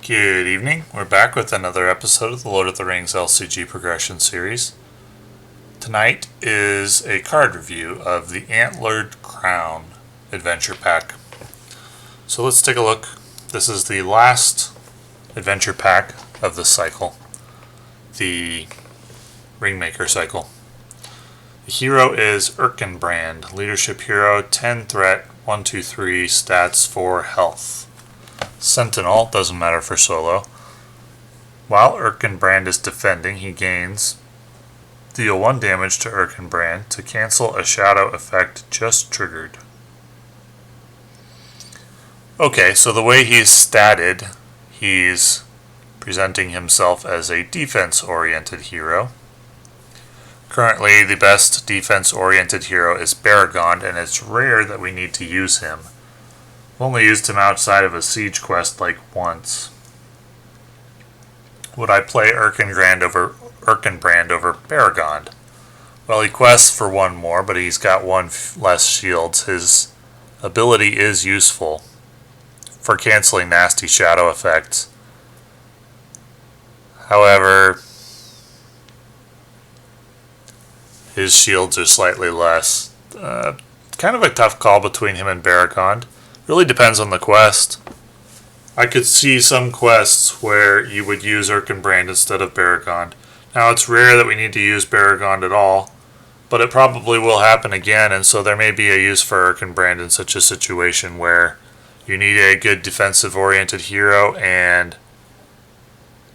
Good evening. We're back with another episode of the Lord of the Rings LCG Progression Series. Tonight is a card review of the Antlered Crown Adventure Pack. So let's take a look. This is the last adventure pack of the cycle, the Ringmaker cycle. The hero is Erkin brand, leadership hero, 10 threat, 1-2-3, stats 4 health. Sentinel, doesn't matter for solo. While Erkin brand is defending, he gains deal 1 damage to Erkin brand to cancel a shadow effect just triggered. Okay, so the way he's statted, he's presenting himself as a defense-oriented hero. Currently, the best defense-oriented hero is Baragon, and it's rare that we need to use him. I've only used him outside of a siege quest like once. Would I play Erkin brand over Baragon? Well, he quests for 1 more, but he's got 1 less shields. His ability is useful for canceling nasty shadow effects. However, his shields are slightly less. Kind of a tough call between him and Baragon. Really depends on the quest. I could see some quests where you would use Erkin brand instead of Baragon. Now, it's rare that we need to use Baragon at all, but it probably will happen again, and so there may be a use for Erkin brand in such a situation where you need a good defensive-oriented hero and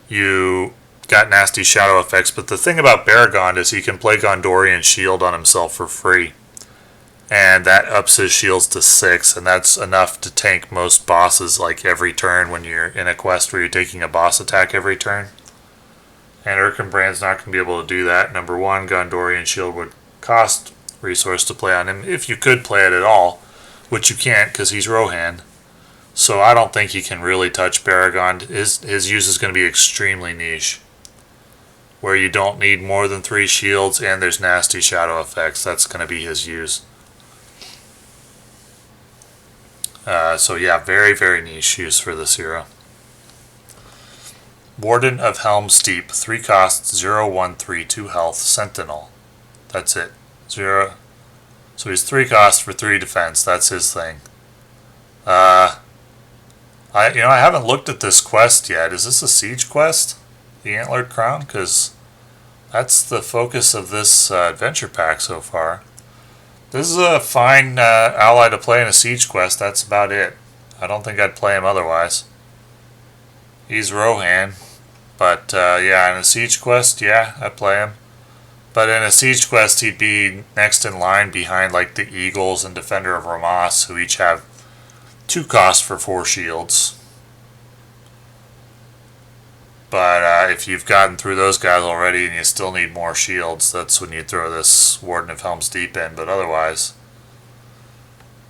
you got nasty shadow effects. But the thing about Baragon is he can play Gondorian Shield on himself for free, and that ups his shields to 6, and that's enough to tank most bosses like every turn when you're in a quest where you're taking a boss attack every turn. And Erkin brand's not going to be able to do that. Number 1, Gondorian Shield would cost resource to play on him, if you could play it at all, which you can't because he's Rohan. So I don't think he can really touch Baragon. His use is going to be extremely niche, where you don't need more than 3 shields and there's nasty shadow effects. That's going to be his use. So yeah, very, very niche use for this hero. Warden of Helm's Deep, 3 costs, 0, 1, 3, 2 health, Sentinel. That's it. 0. So he's 3 costs for 3 defense. That's his thing. I haven't looked at this quest yet. Is this a siege quest? The Antlered Crown? Because that's the focus of this adventure pack so far. This is a fine ally to play in a siege quest. That's about it. I don't think I'd play him otherwise. He's Rohan. But yeah, in a siege quest, yeah, I'd play him. But in a siege quest, he'd be next in line behind like the Eagles and Defender of Ramas, who each have 2 costs for 4 shields. But if you've gotten through those guys already and you still need more shields, that's when you throw this Warden of Helm's Deep in. But otherwise,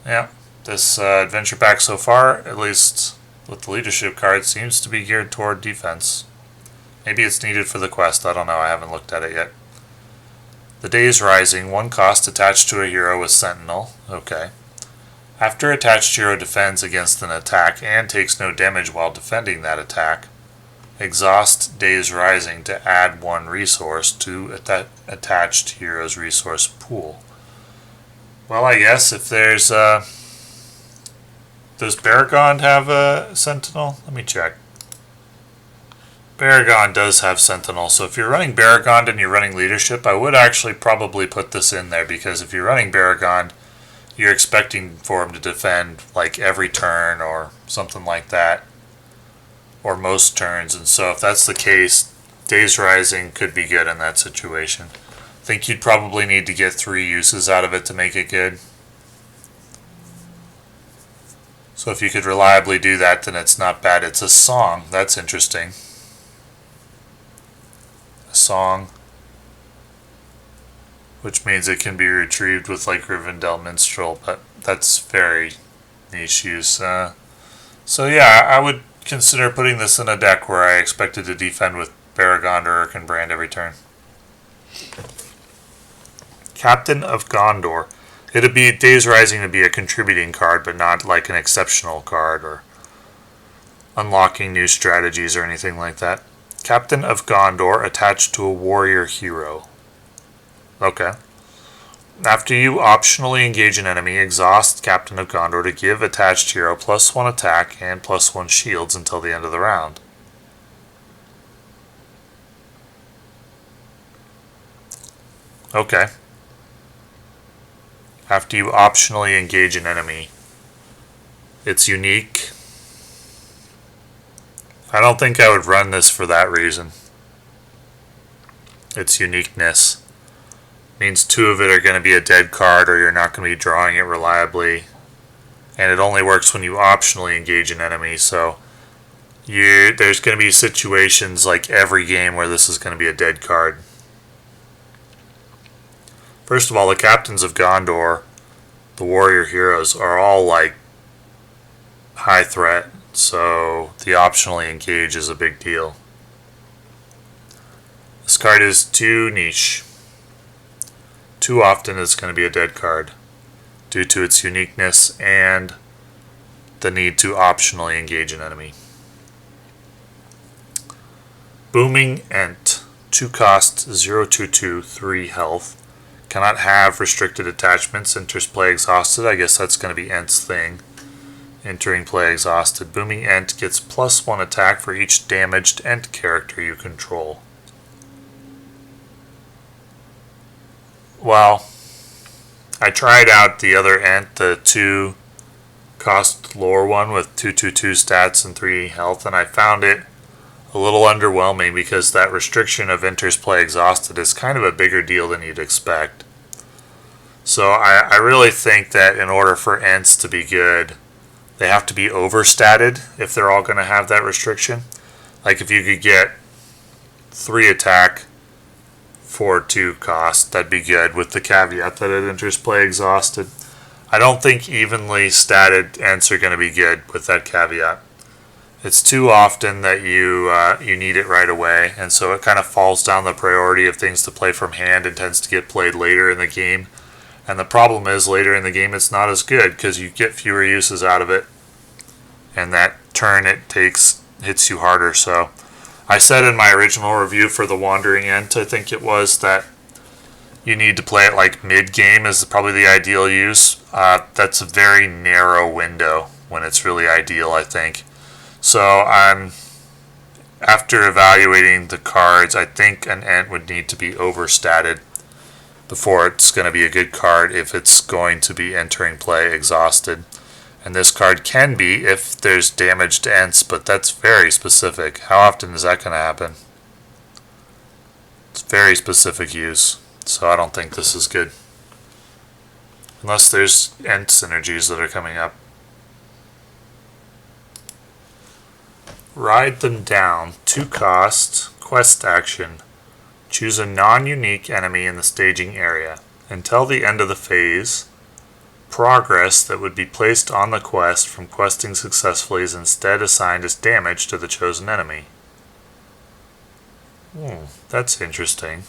yeah, this adventure pack so far, at least with the leadership card, seems to be geared toward defense. Maybe it's needed for the quest, I don't know, I haven't looked at it yet. The Day is Rising, 1 cost attached to a hero with Sentinel. Okay. After attached hero defends against an attack and takes no damage while defending that attack, exhaust Day's Rising to add 1 resource to attached hero's resource pool. Well, I guess if there's does Baragon have a Sentinel? Let me check. Baragon does have Sentinel, so if you're running Baragon and you're running leadership, I would actually probably put this in there, because if you're running Baragon, you're expecting for him to defend like every turn or something like that, or most turns, and so if that's the case, Day's Rising could be good in that situation. I think you'd probably need to get 3 uses out of it to make it good. So if you could reliably do that, then it's not bad. It's a song. That's interesting. A song, which means it can be retrieved with like Rivendell Minstrel, but that's very niche use. So yeah, I would consider putting this in a deck where I expected to defend with Baragon or Erkin brand every turn. Captain of Gondor. It'd be Days Rising to be a contributing card, but not like an exceptional card or unlocking new strategies or anything like that. Captain of Gondor attached to a warrior hero. Okay. After you optionally engage an enemy, exhaust Captain of Gondor to give attached hero +1 attack and +1 shields until the end of the round. Okay. After you optionally engage an enemy, it's unique. I don't think I would run this for that reason. Its uniqueness means 2 of it are going to be a dead card, or you're not going to be drawing it reliably. And it only works when you optionally engage an enemy, so there's going to be situations like every game where this is going to be a dead card. First of all, the Captains of Gondor, the warrior heroes, are all like high threat, so the optionally engage is a big deal. This card is too niche. Too often it's going to be a dead card due to its uniqueness and the need to optionally engage an enemy. Booming Ent, 2 cost, 0/2/2, 3 health. Cannot have restricted attachments. Enters play exhausted. I guess that's going to be Ent's thing. Entering play exhausted. Booming Ent gets +1 attack for each damaged Ent character you control. Well, I tried out the other Ent, the 2 cost lore one with 2/2/2 stats and 3 health, and I found it a little underwhelming because that restriction of enters play exhausted is kind of a bigger deal than you'd expect. So I really think that in order for Ents to be good, they have to be overstatted if they're all going to have that restriction. Like if you could get 3 attack for 2 cost, that'd be good, with the caveat that it enters play exhausted. I don't think evenly statted Ents are going to be good with that caveat. It's too often that you need it right away, and so it kind of falls down the priority of things to play from hand and tends to get played later in the game. And the problem is later in the game it's not as good because you get fewer uses out of it, and that turn it takes hits you harder. So I said in my original review for the Wandering Ent, I think it was, that you need to play it like mid-game is probably the ideal use. That's a very narrow window when it's really ideal, I think. So after evaluating the cards, I think an Ent would need to be overstatted before it's going to be a good card if it's going to be entering play exhausted. And this card can be if there's damage to Ents, but that's very specific. How often is that going to happen? It's very specific use, so I don't think this is good. Unless there's Ent synergies that are coming up. Ride them down, 2 cost, quest action. Choose a non-unique enemy in the staging area. Until the end of the phase, progress that would be placed on the quest from questing successfully is instead assigned as damage to the chosen enemy. That's interesting.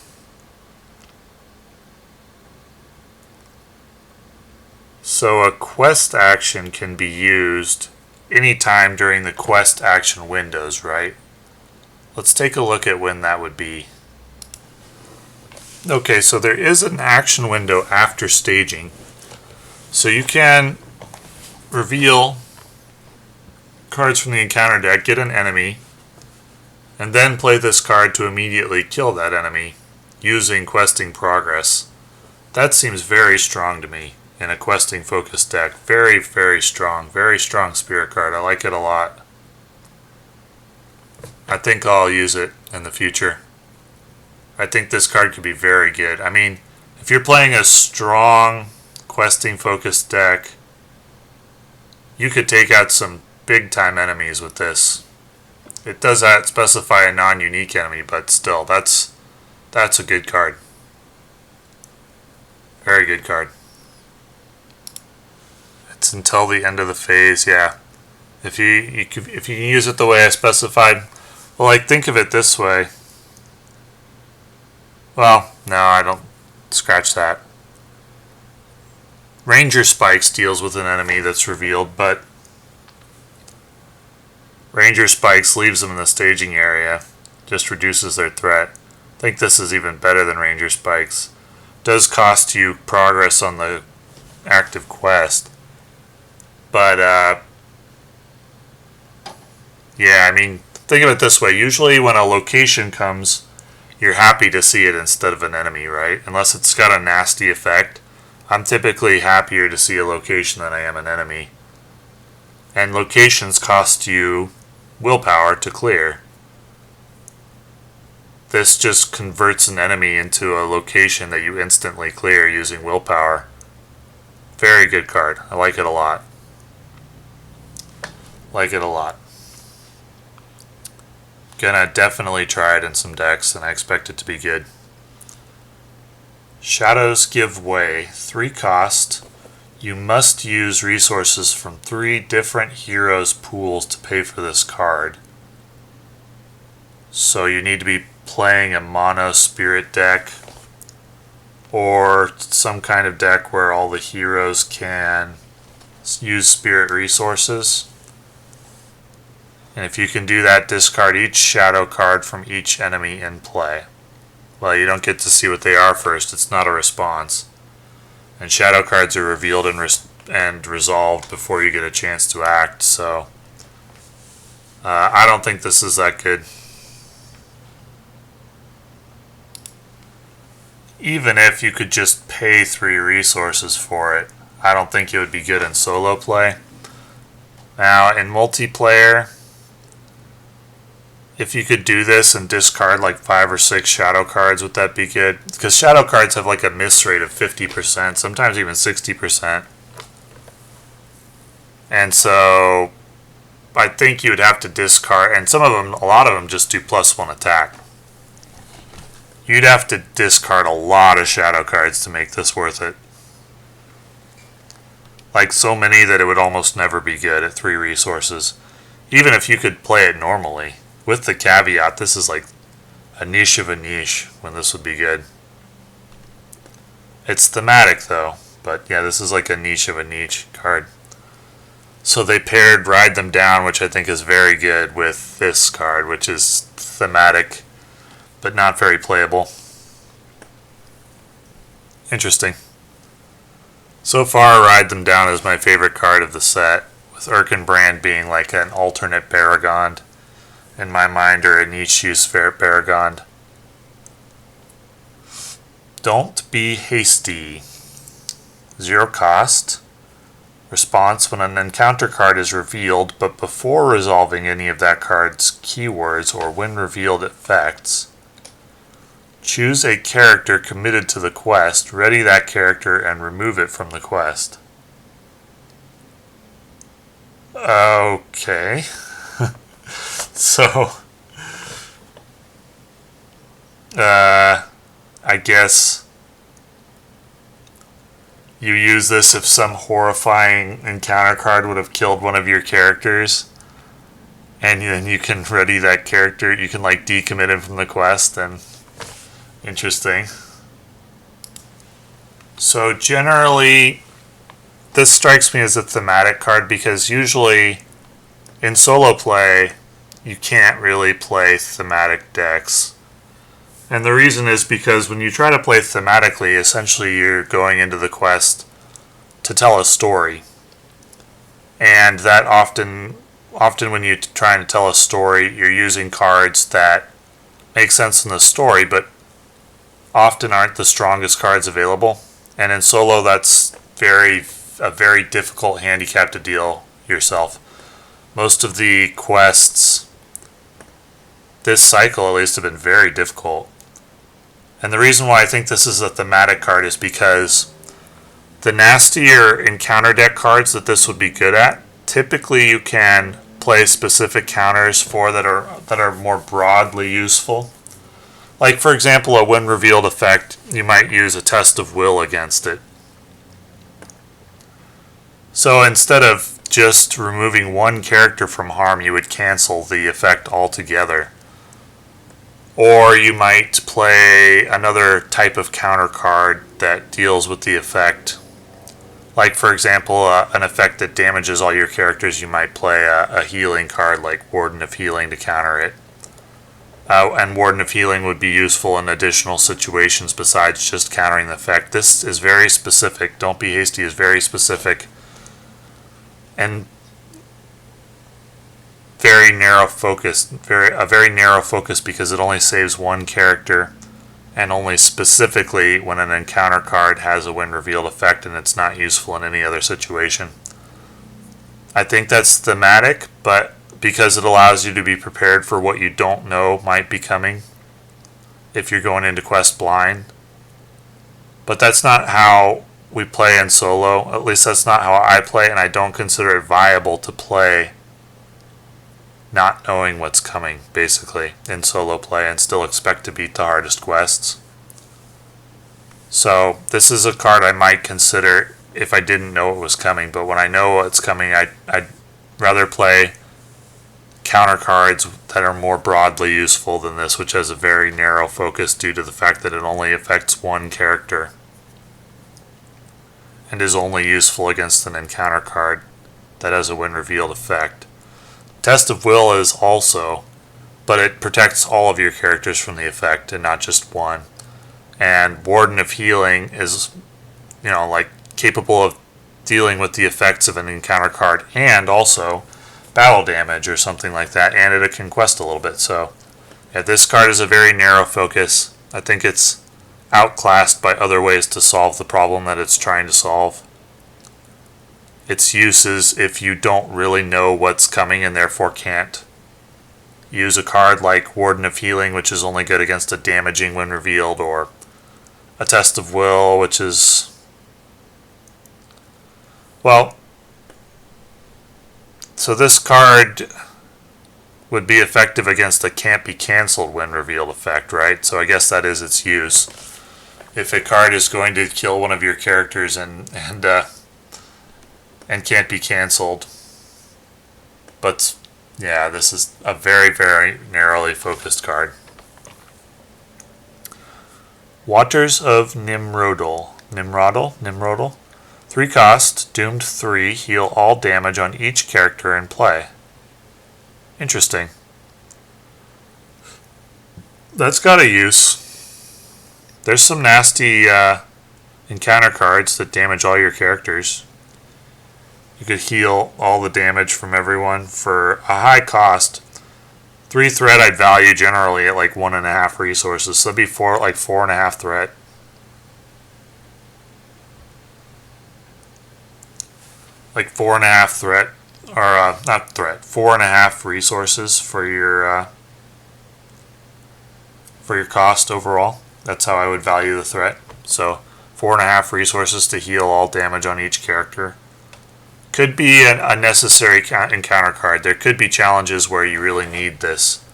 So a quest action can be used anytime during the quest action windows, right? Let's take a look at when that would be. Okay, so there is an action window after staging. So you can reveal cards from the encounter deck, get an enemy, and then play this card to immediately kill that enemy using questing progress. That seems very strong to me in a questing focused deck. Very, very strong spirit card. I like it a lot. I think I'll use it in the future. I think this card could be very good. I mean, if you're playing a strong questing focused deck, you could take out some big time enemies with this. It does specify a non-unique enemy, but still, that's a good card. Very good card. It's until the end of the phase, yeah. If you can use it the way I specified, well, like, think of it this way. Well, no, I don't. Scratch that. Ranger Spikes deals with an enemy that's revealed, but Ranger Spikes leaves them in the staging area, just reduces their threat. I think this is even better than Ranger Spikes. Does cost you progress on the active quest, but yeah, I mean, think of it this way. Usually when a location comes, you're happy to see it instead of an enemy, right? Unless it's got a nasty effect. I'm typically happier to see a location than I am an enemy. And locations cost you willpower to clear. This just converts an enemy into a location that you instantly clear using willpower. Very good card. I like it a lot. Like it a lot. Gonna definitely try it in some decks, and I expect it to be good. Shadows Give Way. 3 cost. You must use resources from 3 different heroes' pools to pay for this card. So you need to be playing a mono spirit deck, or some kind of deck where all the heroes can use spirit resources. And if you can do that, discard each shadow card from each enemy in play. Well, you don't get to see what they are first. It's not a response. And shadow cards are revealed and resolved before you get a chance to act, so I don't think this is that good. Even if you could just pay 3 resources for it, I don't think it would be good in solo play. Now, in multiplayer, if you could do this and discard like 5 or 6 shadow cards, would that be good? Because shadow cards have like a miss rate of 50%, sometimes even 60%. And so I think you would have to discard, and some of them, a lot of them just do +1 attack. You'd have to discard a lot of shadow cards to make this worth it. Like so many that it would almost never be good at 3 resources. Even if you could play it normally. With the caveat, this is like a niche of a niche when this would be good. It's thematic though, but yeah, this is like a niche of a niche card. So they paired Ride Them Down, which I think is very good, with this card, which is thematic but not very playable. Interesting. So far, Ride Them Down is my favorite card of the set, with Erkin Brand being like an alternate Baragond in my mind, or a niche use Baragond. Don't Be Hasty. 0 cost. Response: when an encounter card is revealed, but before resolving any of that card's keywords or when revealed effects, choose a character committed to the quest, ready that character, and remove it from the quest. Okay. So, I guess you use this if some horrifying encounter card would have killed one of your characters, and then you can ready that character. You can like decommit him from the quest. And interesting. So generally, this strikes me as a thematic card, because usually in solo play you can't really play thematic decks. And the reason is because when you try to play thematically, essentially you're going into the quest to tell a story. And that often when you're trying to tell a story, you're using cards that make sense in the story, but often aren't the strongest cards available. And in solo, that's a very difficult handicap to deal yourself. Most of the quests this cycle, at least, have been very difficult. And the reason why I think this is a thematic card is because the nastier encounter deck cards that this would be good at, typically you can play specific counters for that are more broadly useful. Like, for example, a when revealed effect, you might use a test of will against it. So instead of just removing one character from harm, you would cancel the effect altogether. Or you might play another type of counter card that deals with the effect. Like, for example, an effect that damages all your characters, you might play a healing card like Warden of Healing to counter it. And Warden of Healing would be useful in additional situations besides just countering the effect. This is very specific. Don't Be Hasty is very specific and very narrow focus. A very narrow focus because it only saves one character, and only specifically when an encounter card has a when revealed effect and it's not useful in any other situation. I think that's thematic, but because it allows you to be prepared for what you don't know might be coming if you're going into quest blind. But that's not how we play in solo. At least that's not how I play, and I don't consider it viable to play not knowing what's coming, basically, in solo play and still expect to beat the hardest quests. So this is a card I might consider if I didn't know it was coming, but when I know what's coming, I'd rather play counter cards that are more broadly useful than this, which has a very narrow focus due to the fact that it only affects one character and is only useful against an encounter card that has a when revealed effect. Test of Will is also, but it protects all of your characters from the effect and not just one. And Warden of Healing is, like capable of dealing with the effects of an encounter card and also battle damage or something like that, and it can quest a little bit. So yeah, this card is a very narrow focus. I think it's outclassed by other ways to solve the problem that it's trying to solve. Its uses if you don't really know what's coming and therefore can't use a card like Warden of Healing, which is only good against a damaging when revealed, or a Test of Will, which is, well, so this card would be effective against a can't be cancelled when revealed effect, right? So I guess that is its use. If a card is going to kill one of your characters and can't be cancelled, but yeah, this is a very, very narrowly focused card. Waters of Nimrodal. 3 cost, doomed 3, heal all damage on each character in play. Interesting. That's got a use. There's some nasty encounter cards that damage all your characters. You could heal all the damage from everyone for a high cost. 3 threat I'd value generally at like 1.5 resources, so that'd be 4.5 threat. Like 4.5 threat, or not threat, 4.5 resources for your cost overall. That's how I would value the threat. So 4.5 resources to heal all damage on each character. Could be a necessary encounter card. There could be challenges where you really need this.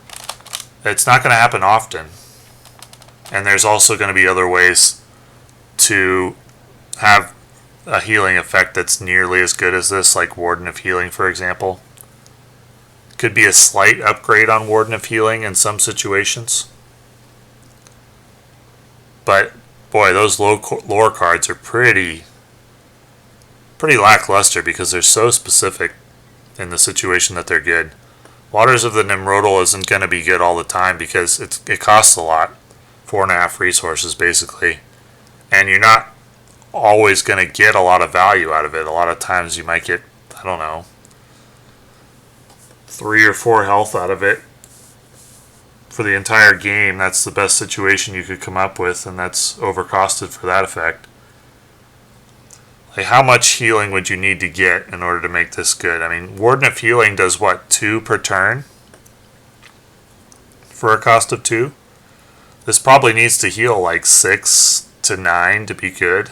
It's not going to happen often. And there's also going to be other ways to have a healing effect that's nearly as good as this, like Warden of Healing, for example. Could be a slight upgrade on Warden of Healing in some situations. But, boy, those lore cards are pretty lackluster because they're so specific in the situation that they're good. Waters of the Nimrodal isn't going to be good all the time because it costs a lot. 4.5 resources, basically. And you're not always going to get a lot of value out of it. A lot of times you might get, 3 or 4 health out of it for the entire game. That's the best situation you could come up with, and that's overcosted for that effect. Like, how much healing would you need to get in order to make this good? I mean, Warden of Healing does what, 2 per turn? For a cost of 2? This probably needs to heal like 6 to 9 to be good.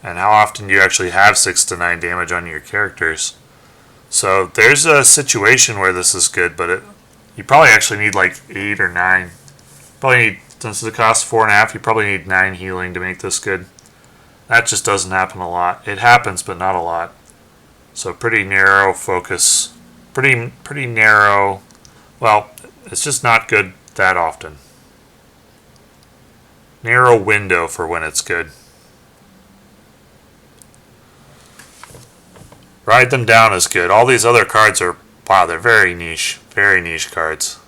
And how often do you actually have 6 to 9 damage on your characters? So there's a situation where this is good, but you probably actually need like 8 or 9. Since it costs 4.5, you probably need 9 healing to make this good. That just doesn't happen a lot. It happens, but not a lot. So pretty narrow focus. Pretty narrow. Well, it's just not good that often. Narrow window for when it's good. Ride Them Down is good. All these other cards are, wow, they're very niche cards.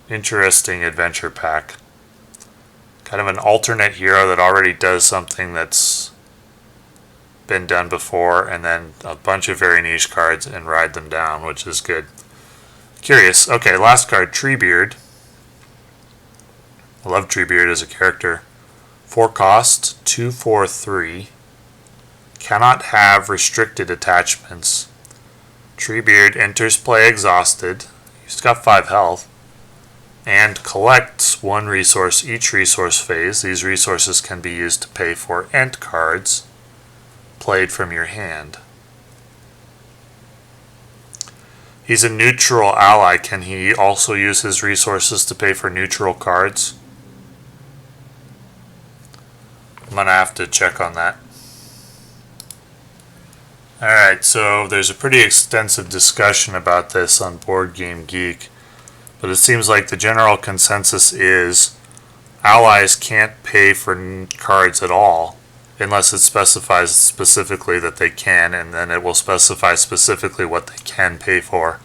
Interesting adventure pack. Kind of an alternate hero that already does something that's been done before, and then a bunch of very niche cards and Ride Them Down, which is good. Curious. Okay, last card, Treebeard. I love Treebeard as a character. 4 cost, 2/4/3. Cannot have restricted attachments. Treebeard enters play exhausted. He's got 5 health. And collects 1 resource each resource phase. These resources can be used to pay for Ent cards played from your hand. He's a neutral ally. Can he also use his resources to pay for neutral cards? I'm going to have to check on that. Alright, so there's a pretty extensive discussion about this on Board Game Geek, but it seems like the general consensus is allies can't pay for cards at all unless it specifies specifically that they can, and then it will specify specifically what they can pay for.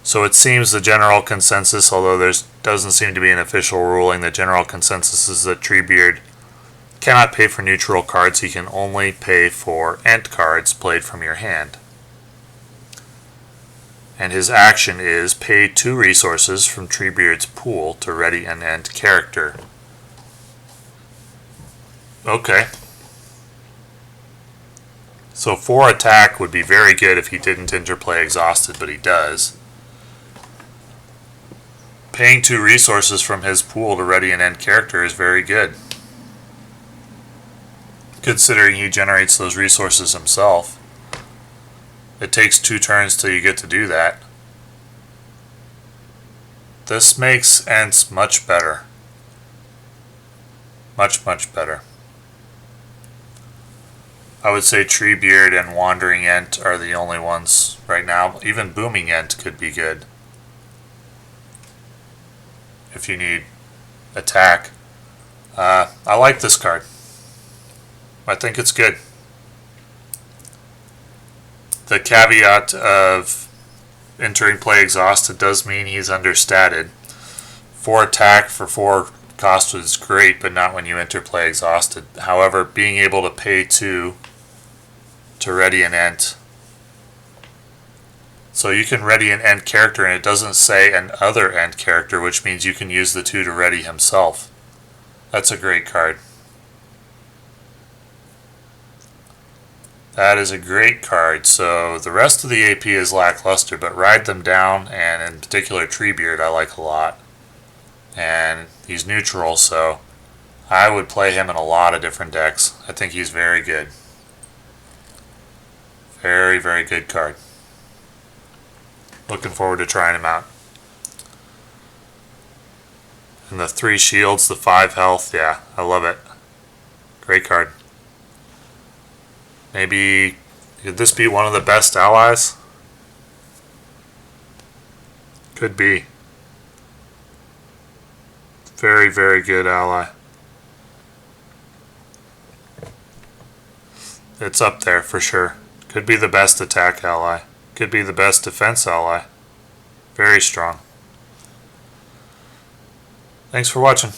So it seems the general consensus, although there doesn't seem to be an official ruling, the general consensus is that Treebeard cannot pay for neutral cards. He can only pay for Ent cards played from your hand. And his action is pay 2 resources from Treebeard's pool to ready an Ent character. Okay. So 4 attack would be very good if he didn't interplay exhausted, but he does. Paying 2 resources from his pool to ready an Ent character is very good, considering he generates those resources himself. It takes 2 turns till you get to do that. This makes Ents much better. Much, much better. I would say Treebeard and Wandering Ent are the only ones right now. Even Booming Ent could be good if you need attack. I like this card. I think it's good. The caveat of entering play exhausted does mean he's understated. 4 attack for 4 cost is great, but not when you enter play exhausted. However, being able to pay 2 to ready an Ent, so you can ready an Ent character, and it doesn't say an other Ent character, which means you can use the 2 to ready himself. That's a great card. That is a great card. So the rest of the AP is lackluster, but Ride Them Down, and in particular Treebeard, I like a lot. And he's neutral, so I would play him in a lot of different decks. I think he's very good. Very, very good card. Looking forward to trying him out. And the 3 shields, the 5 health, yeah, I love it. Great card. Maybe, could this be one of the best allies? Could be. Very, very good ally. It's up there for sure. Could be the best attack ally. Could be the best defense ally. Very strong. Thanks for watching.